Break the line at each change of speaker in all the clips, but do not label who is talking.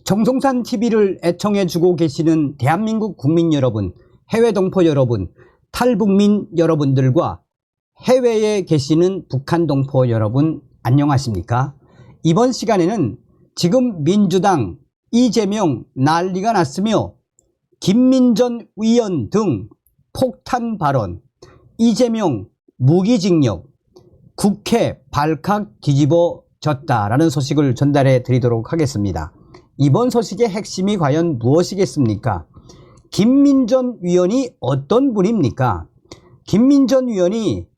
정성산 TV를 애청해주고 계시는 대한민국 국민 여러분, 해외 동포 여러분, 탈북민 여러분들과 해외에 계시는 북한 동포 여러분 안녕하십니까? 이번 시간에는 지금 민주당 이재명 난리가 났으며 김민전 의원 등 폭탄 발언, 이재명 무기징역, 국회 발칵 뒤집어졌다라는 소식을 전달해 드리도록 하겠습니다. 이번 소식의 핵심이 과연 무엇이겠습니까? 김민전 의원이 어떤 분입니까? 김민전 의원이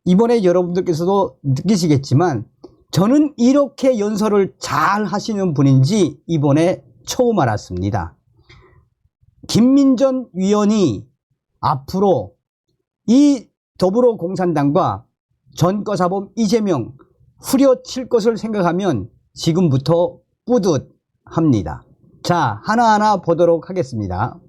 이번에 여러분들께서도 느끼시겠지만 저는 이렇게 연설을 잘 하시는 분인지 이번에 처음 알았습니다. 김민전 의원이 앞으로 이 더불어공산당과 전과사범 이재명 후려칠 것을 생각하면 지금부터 뿌듯합니다. 자, 하나하나 보도록 하겠습니다.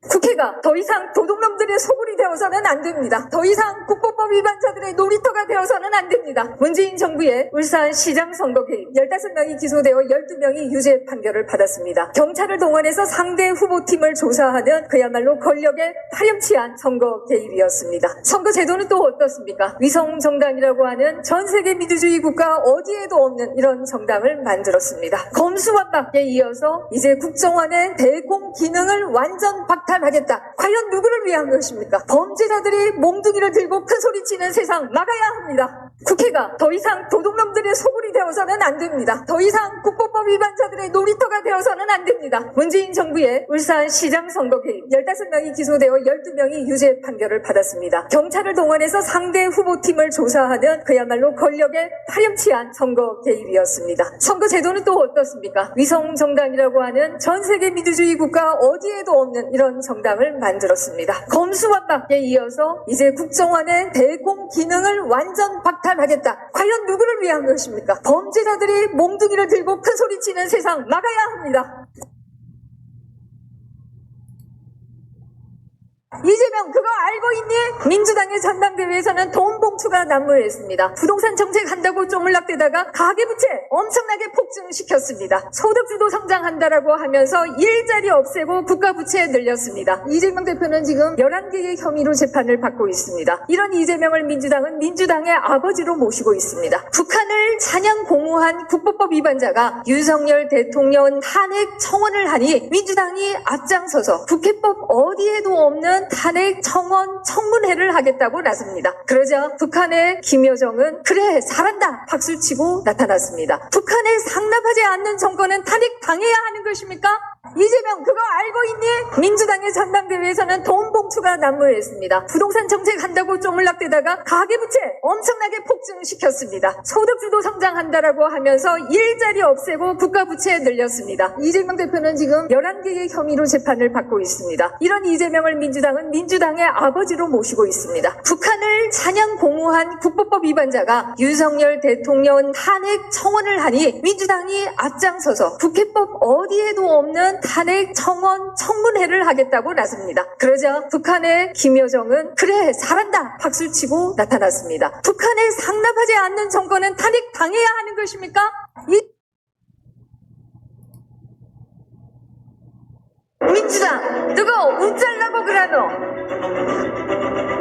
국회가 더 이상 도둑놈들의 소굴이 되어서는 안 됩니다. 더 이상 국보법 위반자들의 놀이터가 되어서는 안 됩니다. 문재인 정부의 울산시장 선거 개입 15명이 기소되어 12명이 유죄 판결을 받았습니다. 경찰을 동원해서 상대 후보팀을 조사하는 그야말로 권력에 파렴치한 선거 개입이었습니다. 선거 제도는 또 어떻습니까? 위성정당이라고 하는 전세계 민주주의 국가 어디에도 없는 이런 정당을 만들었습니다. 검수완박에 이어서 이제 국정원의 대공 기능을 완전 박탈하겠다. 과연 누구를 위한 것입니까? 범죄자들이 몽둥이를 들고 큰소리치는 세상 막아야 합니다. 국회가 더 이상 도둑놈들의 소굴이 되어서는 안 됩니다. 더 이상 국보법 위반자들의 놀이터가 되어서는 안 됩니다. 문재인 정부의 울산시장 선거 개입 15명이 기소되어 12명이 유죄 판결을 받았습니다. 경찰을 동원해서 상대 후보팀을 조사하는 그야말로 권력에 파렴치한 선거 개입이었습니다. 선거 제도는 또 어떻습니까? 위성정당이라고 하는 전세계 민주주의 국가 어디에도 없는 이런 정당을 만들었습니다. 검수완박에 이어서 이제 국정원의 대공 기능을 완전 박탈하겠다. 과연 누구를 위한 것입니까? 범죄자들이 몽둥이를 들고 큰소리치는 세상 막아야 합니다. 이재명 그거 알고 있니? 민주당의 전당대회에서는 돈 봉투가 난무했습니다. 부동산 정책 한다고 쪼물락대다가 가계부채 엄청나게 폭증시켰습니다. 소득주도 성장한다라고 하면서 일자리 없애고 국가부채 늘렸습니다. 이재명 대표는 지금 11개의 혐의로 재판을 받고 있습니다. 이런 이재명을 민주당은 민주당의 아버지로 모시고 있습니다. 북한을 찬양 공우한 국보법 위반자가 윤석열 대통령 탄핵 청원을 하니 민주당이 앞장서서 국회법 어디에도 없는 탄핵 청원 청문회를 하겠다고 나섭니다. 그러자 북한의 김여정은 그래 잘한다 박수치고 나타났습니다. 북한에 상납하지 않는 정권은 탄핵 당해야 하는 것입니까? 이재명 그거 알고 있니? 민주당의 전당대회에서는 돈 봉투가 난무했습니다. 부동산 정책 한다고 쪼물락대다가 가계부채 엄청나게 폭증시켰습니다. 소득주도 성장한다라고 하면서 일자리 없애고 국가부채 늘렸습니다. 이재명 대표는 지금 11개의 혐의로 재판을 받고 있습니다. 이런 이재명을 민주당은 민주당의 아버지로 모시고 있습니다. 북한을 찬양 공우한 국보법 위반자가 윤석열 대통령 탄핵 청원을 하니 민주당이 앞장서서 국회법 어디에도 없는 탄핵 청원 청문회를 하겠다고 나섭니다. 그러자 북한의 김여정은 그래 잘한다 박수치고 나타났습니다. 북한에 상납하지 않는 정권은 탄핵 당해야 하는 것입니까? 민주당 누가 웃잘라고 그러노?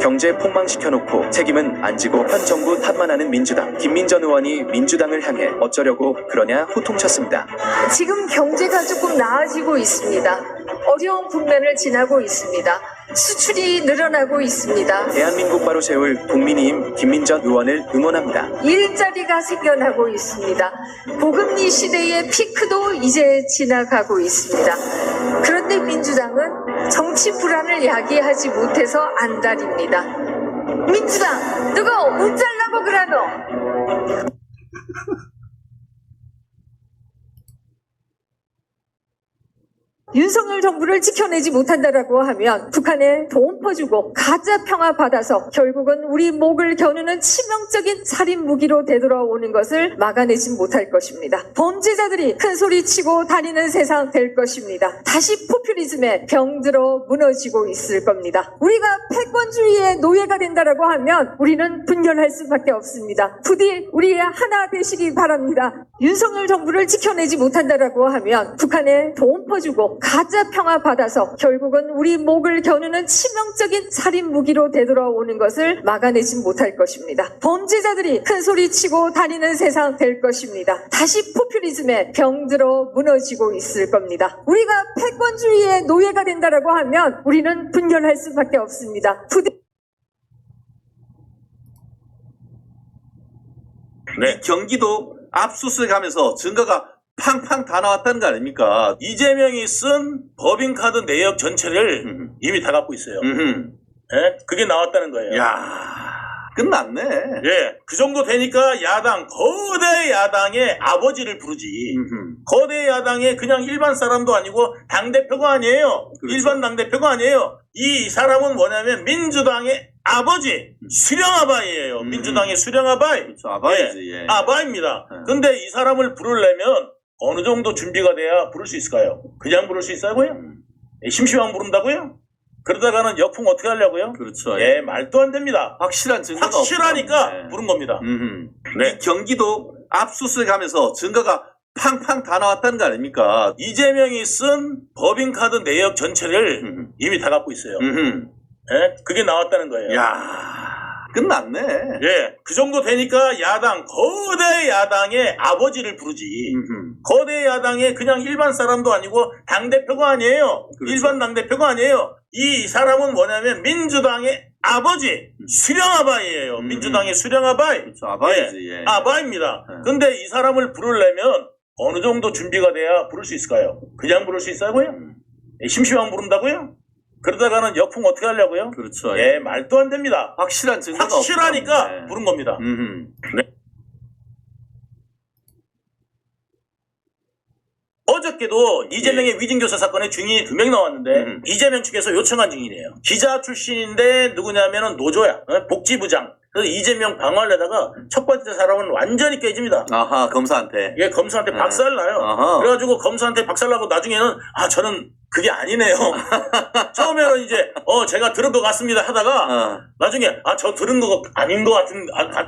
경제 폭망시켜놓고 책임은 안 지고 현 정부 탓만 하는 민주당. 김민전 의원이 민주당을 향해 어쩌려고 그러냐 호통쳤습니다.
지금 경제가 조금 나아지고 있습니다. 어려운 국면을 지나고 있습니다. 수출이 늘어나고 있습니다.
대한민국 바로 세울 국민의힘 김민전 의원을 응원합니다.
일자리가 생겨나고 있습니다. 고금리 시대의 피크도 이제 지나가고 있습니다. 그런데 민주당은 정치 불안을 야기하지 못해서 안달입니다. 민주당 누가 웃잘라고 그러노? 윤석열 정부를 지켜내지 못한다라고 하면 북한에 돈 퍼주고 가짜 평화 받아서 결국은 우리 목을 겨누는 치명적인 살인 무기로 되돌아오는 것을 막아내지 못할 것입니다. 범죄자들이 큰 소리 치고 다니는 세상 될 것입니다. 다시 포퓰리즘에 병들어 무너지고 있을 겁니다. 우리가 패권주의의 노예가 된다라고 하면 우리는 분열할 수밖에 없습니다. 부디 우리 하나 되시기 바랍니다. 윤석열 정부를 지켜내지 못한다라고 하면 북한에 돈 퍼주고 가짜 평화 받아서 결국은 우리 목을 겨누는 치명적인 살인 무기로 되돌아오는 것을 막아내지 못할 것입니다. 범죄자들이 큰 소리 치고 다니는 세상 될 것입니다. 다시 포퓰리즘에 병들어 무너지고 있을 겁니다. 우리가 패권주의의 노예가 된다라고 하면 우리는 분열할 수밖에 없습니다. 부디
네. 경기도 압수수색하면서 증거가 팡팡 다 나왔다는 거 아닙니까?
이재명이 쓴 법인카드 내역 전체를 이미 다 갖고 있어요. 예? 그게 나왔다는 거예요.
야 끝났네.
예, 그 정도 되니까 야당, 거대 야당의 아버지를 부르지. 거대 야당의 그냥 일반 사람도 아니고 당대표가 아니에요.
그렇죠.
일반 당대표가 아니에요. 이 사람은 뭐냐면 민주당의 아버지, 수령아바이예요. 민주당의 수령아바이.
그렇죠. 아바이지. 예.
아바입니다.
예.
근데 이 사람을 부르려면 어느 정도 준비가 돼야 부를 수 있을까요? 그냥 부를 수 있어요고요? 심심하면 부른다고요? 그러다가는 역풍 어떻게 하려고요?
그렇죠.
예, 말도 안 됩니다.
확실한 증거가
확실하니까
없으면,
부른 겁니다.
네. 이 경기도 압수수색하면서 증거가 팡팡 다 나왔다는 거 아닙니까?
이재명이 쓴 법인카드 내역 전체를 이미 다 갖고 있어요. 예? 그게 나왔다는 거예요.
야 끝났네.
예, 그 정도 되니까 야당, 거대 야당의 아버지를 부르지. 거대 야당의 그냥 일반 사람도 아니고 당대표가 아니에요.
그렇죠.
일반 당대표가 아니에요. 이 사람은 뭐냐면 민주당의 아버지, 수령아바이예요. 민주당의 수령아바이.
그렇죠. 아바이지. 예.
아바입니다.
예.
근데 이 사람을 부르려면 어느 정도 준비가 돼야 부를 수 있을까요? 그냥 부를 수 있어요고요? 예, 심심하면 부른다고요? 그러다가는 역풍 어떻게 하려고요?
그렇죠.
예, 말도 안 됩니다.
확실한 증거가
확실하니까
없으면, 예.
부른 겁니다. 네. 어저께도 이재명의 위증교사 사건에 증인이 2명 나왔는데 이재명 측에서 요청한 증인이에요. 기자 출신인데 누구냐면은 노조야. 복지부장. 그래서 이재명 방어하려다가 첫 번째 사람은 완전히 깨집니다.
아하 검사한테.
예, 검사한테
네.
박살나요.
아하.
그래가지고 검사한테 박살나고 나중에는 저는 그게 아니네요. 처음에는 이제 제가 들은 것 같습니다 하다가 나중에 저 들은 거 아닌 것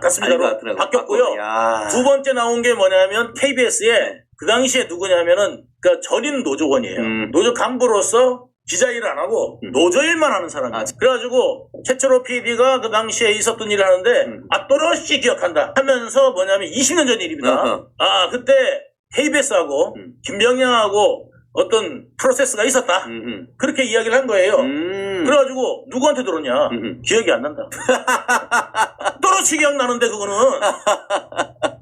같습니다로 바뀌었고요.
야.
두 번째 나온 게 뭐냐면 KBS에 그 당시에 누구냐면은 그 전임 노조원이에요. 노조 간부로서 기자 일을 안 하고 노조 일만 하는 사람이에요. 그래가지고 최철호 PD가 그 당시에 있었던 일을 하는데 또렷이 기억한다 하면서 뭐냐면 20년 전 일입니다. 그때 KBS하고 김병량하고 어떤 프로세스가 있었다. 그렇게 이야기를 한 거예요. 그래가지고 누구한테 들었냐? 기억이 안 난다. 또렷이 기억나는데 그거는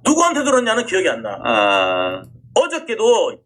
누구한테 들었냐는 기억이 안 나. 어저께도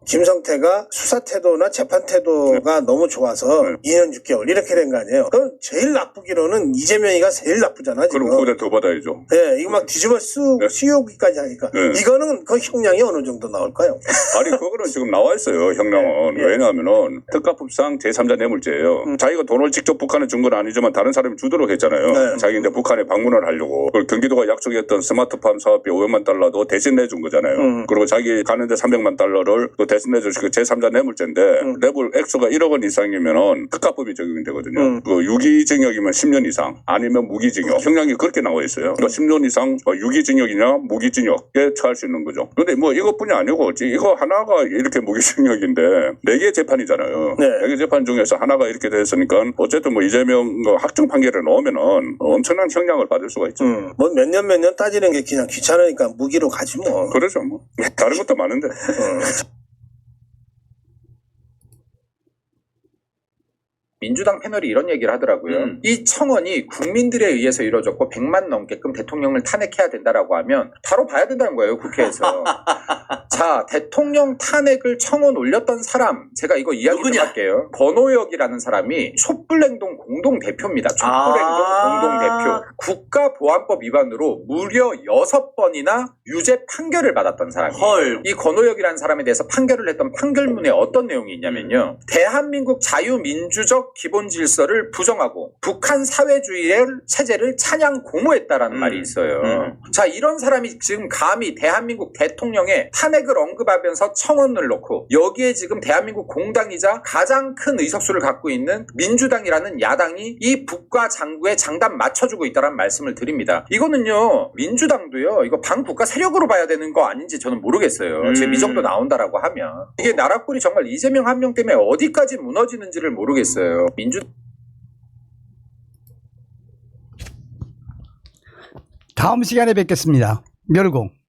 김성태가 수사 태도나 재판 태도가 너무 좋아서 2년 6개월 이렇게 된 거 아니에요. 그럼 제일 나쁘기로는 이재명이가 제일 나쁘잖아 지금.
그럼 그보다 더 받아야죠.
네, 이거 막 뒤집어 씌우기까지 하니까
네.
이거는 그 형량이 어느 정도 나올까요?
아니 그거는 지금 나와 있어요. 형량은.
예.
왜냐하면은 특가법상 제3자 뇌물죄예요. 자기가 돈을 직접 북한에 준 건 아니지만 다른 사람이 주도록 했잖아요.
네.
자기 이제 북한에 방문을 하려고. 그리고 경기도가 약속했던 스마트팜 사업비 500만 달러도 대신 내준 거잖아요. 그리고 자기 가는데 300만 달러를 또 대신 내준 그 제3자 뇌물죄인데 뇌물 액수가 1억 원 이상이면은 특가법이 적용이 되거든요. 그 유기징역이면 10년 이상 아니면 무기징역. 형량이 그렇게 나와 있어요. 그러니까 10년 이상 유기징역이냐 무기징역에 처할 수 있는 거죠. 근데 뭐 이것뿐이 아니고 이거 하나가 이렇게 무기징역인데 4개 재판이잖아요.
네.
4개 재판 중에서 하나가 이렇게 됐으니까 어쨌든 뭐 이재명 확정 판결에 넣으면은 엄청난 형량을 받을 수가 있죠.
뭐 몇 년 따지는 게 그냥 귀찮으니까 무기로 가지 뭐.
그렇죠. 뭐 다른 것도 많은데.
민주당 패널이 이런 얘기를 하더라고요. 이 청원이 국민들에 의해서 이루어졌고 100만 넘게끔 대통령을 탄핵해야 된다라고 하면 바로 봐야 된다는 거예요, 국회에서. 자, 대통령 탄핵을 청원 올렸던 사람, 제가 이거 이야기 좀
누구냐?
할게요. 권오혁이라는 사람이 촛불행동 공동대표입니다. 촛불행동 공동대표. 국가보안법 위반으로 무려 6번이나 유죄 판결을 받았던 사람이에요.
헐.
이 권오혁이라는 사람에 대해서 판결을 했던 판결문에 어떤 내용이 있냐면요. 대한민국 자유민주적 기본질서를 부정하고 북한 사회주의의 체제를 찬양 공호했다라는 말이 있어요. 자, 이런 사람이 지금 감히 대한민국 대통령의 탄핵을 언급하면서 청원을 놓고 여기에 지금 대한민국 공당이자 가장 큰 의석수를 갖고 있는 민주당이라는 야당이 이 북과 장구에 장단 맞춰주고 있다는 말씀을 드립니다. 이거는요, 민주당도요, 이거 반국가 세력으로 봐야 되는 거 아닌지 저는 모르겠어요. 지금 이 정도 나온다라고 하면. 이게 나라꼴이 정말 이재명 한 명 때문에 어디까지 무너지는지를 모르겠어요.
다음 시간에 뵙겠습니다. 멸공.